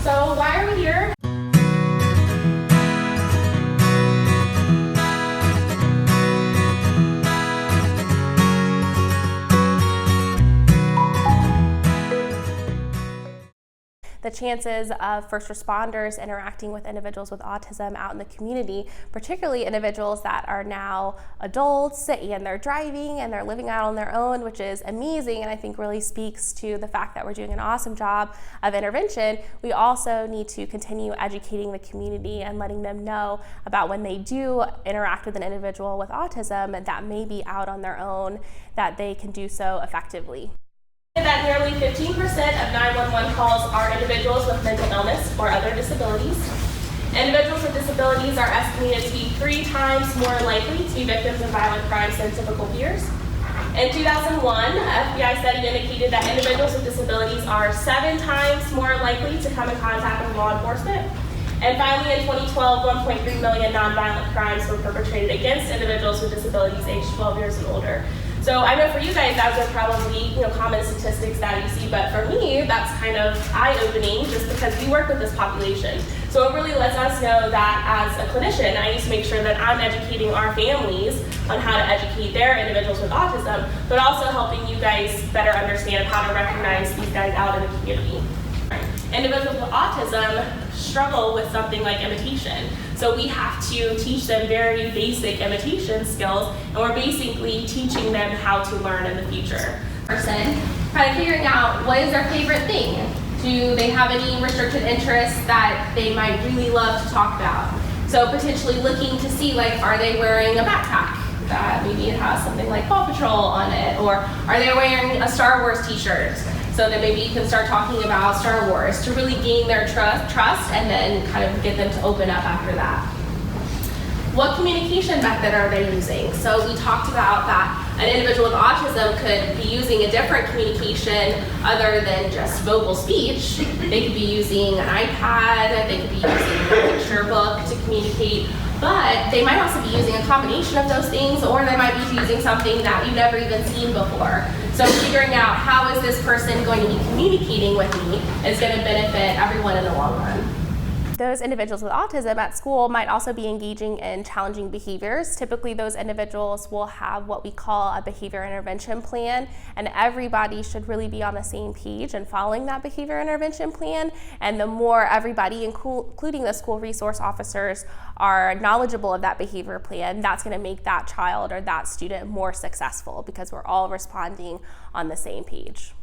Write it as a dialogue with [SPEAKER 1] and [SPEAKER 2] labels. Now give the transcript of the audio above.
[SPEAKER 1] So why are we here? The chances of first responders interacting with individuals with autism out in the community, particularly individuals that are now adults and they're driving and they're living out on their own, which is amazing, and I think really speaks to the fact that we're doing an awesome job of intervention. We also need to continue educating the community and letting them know about when they do interact with an individual with autism that may be out on their own, that they can do so effectively. That nearly 15% of 911 calls are individuals with mental illness or other disabilities. Individuals with disabilities are estimated to be 3 times more likely to be victims of violent crimes than typical peers. In 2001, an FBI study indicated that individuals with disabilities are 7 times more likely to come in contact with law enforcement. And finally, in 2012, 1.3 million nonviolent crimes were perpetrated against individuals with disabilities aged 12 years and older. So I know for you guys, those are probably common statistics that you see, but for me, that's kind of eye-opening just because we work with this population. So it really lets us know that as a clinician, I need to make sure that I'm educating our families on how to educate their individuals with autism, but also helping you guys better understand how to recognize these guys out in the community. Individuals with autism struggle with something like imitation. So we have to teach them very basic imitation skills, and we're basically teaching them how to learn in the future. Person, kind of figuring out what is their favorite thing. Do they have any restricted interests that they might really love to talk about? So potentially looking to see, like, are they wearing a backpack that maybe it has something like Paw Patrol on it, or are they wearing a Star Wars t-shirt? So that maybe you can start talking about Star Wars to really gain their trust and then kind of get them to open up after that. What communication method are they using? So we talked about that an individual with autism could be using a different communication other than just vocal speech. They could be using an iPad, they could be using a picture book to communicate, but they might also be using a combination of those things, or they might be using something that you've never even seen before. So figuring out how is this person going to be communicating with me is going to benefit everyone in the long run. Those individuals with autism at school might also be engaging in challenging behaviors. Typically, those individuals will have what we call a behavior intervention plan, and everybody should really be on the same page and following that behavior intervention plan. And the more everybody, including the school resource officers, are knowledgeable of that behavior plan, that's going to make that child or that student more successful because we're all responding on the same page.